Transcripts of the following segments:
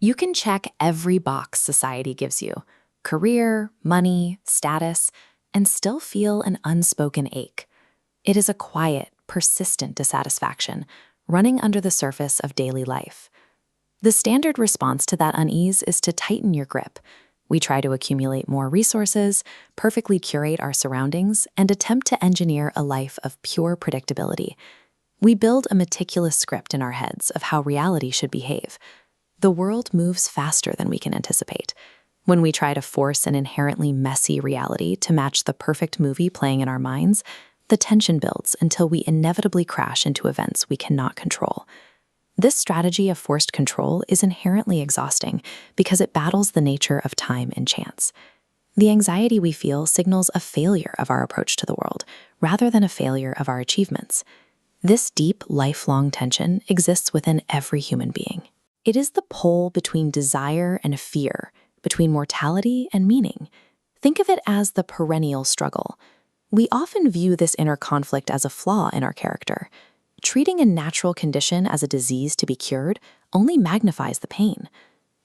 You can check every box society gives you: career, money, status, and still feel an unspoken ache. It is a quiet, persistent dissatisfaction running under the surface of daily life. The standard response to that unease is to tighten your grip. We try to accumulate more resources, perfectly curate our surroundings, and attempt to engineer a life of pure predictability. We build a meticulous script in our heads of how reality should behave. The world moves faster than we can anticipate. When we try to force an inherently messy reality to match the perfect movie playing in our minds, the tension builds until we inevitably crash into events we cannot control. This strategy of forced control is inherently exhausting because it battles the nature of time and chance. The anxiety we feel signals a failure of our approach to the world, rather than a failure of our achievements. This deep, lifelong tension exists within every human being. It is the pole between desire and fear, between mortality and meaning. Think of it as the perennial struggle. We often view this inner conflict as a flaw in our character. Treating a natural condition as a disease to be cured only magnifies the pain.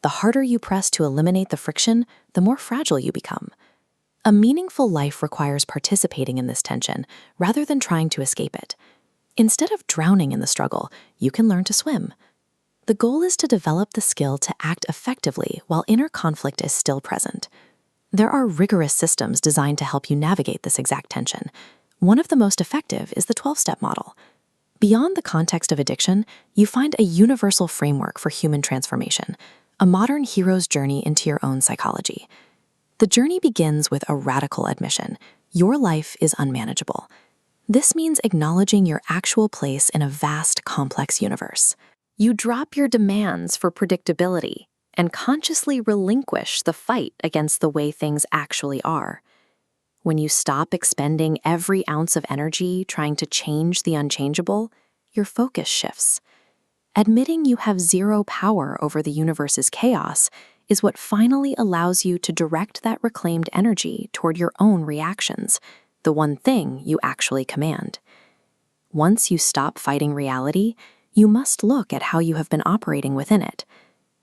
The harder you press to eliminate the friction, the more fragile you become. A meaningful life requires participating in this tension rather than trying to escape it. Instead of drowning in the struggle, you can learn to swim. The goal is to develop the skill to act effectively while inner conflict is still present. There are rigorous systems designed to help you navigate this exact tension. One of the most effective is the 12-step model. Beyond the context of addiction, you find a universal framework for human transformation, a modern hero's journey into your own psychology. The journey begins with a radical admission: your life is unmanageable. This means acknowledging your actual place in a vast, complex universe. You drop your demands for predictability and consciously relinquish the fight against the way things actually are. When you stop expending every ounce of energy trying to change the unchangeable, your focus shifts. Admitting you have zero power over the universe's chaos is what finally allows you to direct that reclaimed energy toward your own reactions, the one thing you actually command. Once you stop fighting reality, you must look at how you have been operating within it.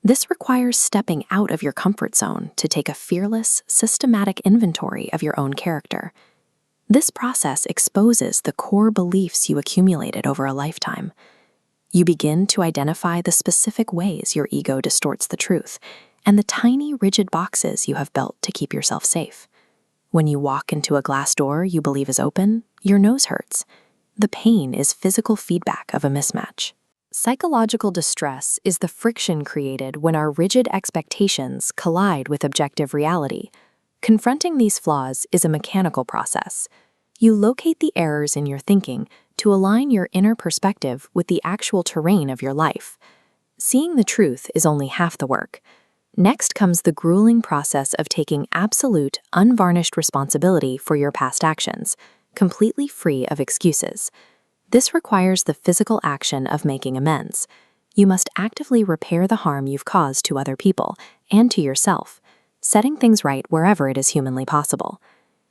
This requires stepping out of your comfort zone to take a fearless, systematic inventory of your own character. This process exposes the core beliefs you accumulated over a lifetime. You begin to identify the specific ways your ego distorts the truth and the tiny, rigid boxes you have built to keep yourself safe. When you walk into a glass door you believe is open, your nose hurts. The pain is physical feedback of a mismatch. Psychological distress is the friction created when our rigid expectations collide with objective reality. Confronting these flaws is a mechanical process. You locate the errors in your thinking to align your inner perspective with the actual terrain of your life. Seeing the truth is only half the work. Next comes the grueling process of taking absolute, unvarnished responsibility for your past actions, completely free of excuses. This requires the physical action of making amends. You must actively repair the harm you've caused to other people and to yourself, setting things right wherever it is humanly possible.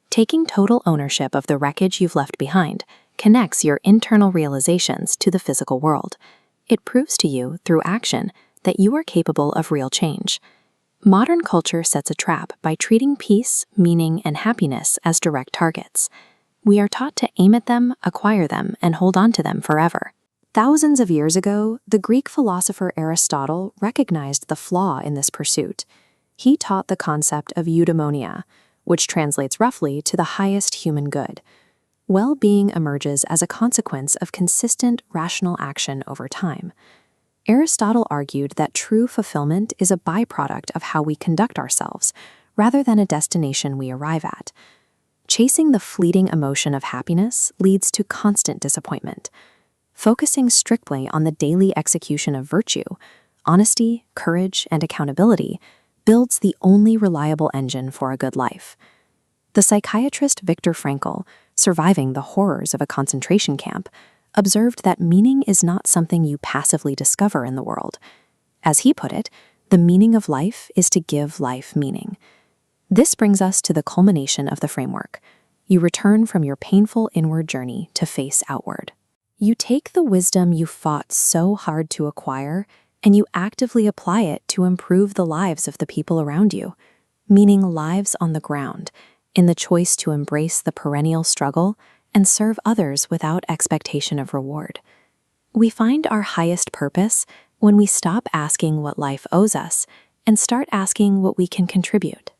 Taking total ownership of the wreckage you've left behind connects your internal realizations to the physical world. It proves to you, through action, that you are capable of real change. Modern culture sets a trap by treating peace, meaning, and happiness as direct targets. We are taught to aim at them, acquire them, and hold on to them forever. Thousands of years ago, the Greek philosopher Aristotle recognized the flaw in this pursuit. He taught the concept of eudaimonia, which translates roughly to the highest human good. Well-being emerges as a consequence of consistent, rational action over time. Aristotle argued that true fulfillment is a byproduct of how we conduct ourselves, rather than a destination we arrive at. Chasing the fleeting emotion of happiness leads to constant disappointment. Focusing strictly on the daily execution of virtue, honesty, courage, and accountability builds the only reliable engine for a good life. The psychiatrist Viktor Frankl, surviving the horrors of a concentration camp, observed that meaning is not something you passively discover in the world. As he put it, the meaning of life is to give life meaning. This brings us to the culmination of the framework. You return from your painful inward journey to face outward. You take the wisdom you fought so hard to acquire and you actively apply it to improve the lives of the people around you, meaning lives on the ground, in the choice to embrace the perennial struggle and serve others without expectation of reward. We find our highest purpose when we stop asking what life owes us and start asking what we can contribute.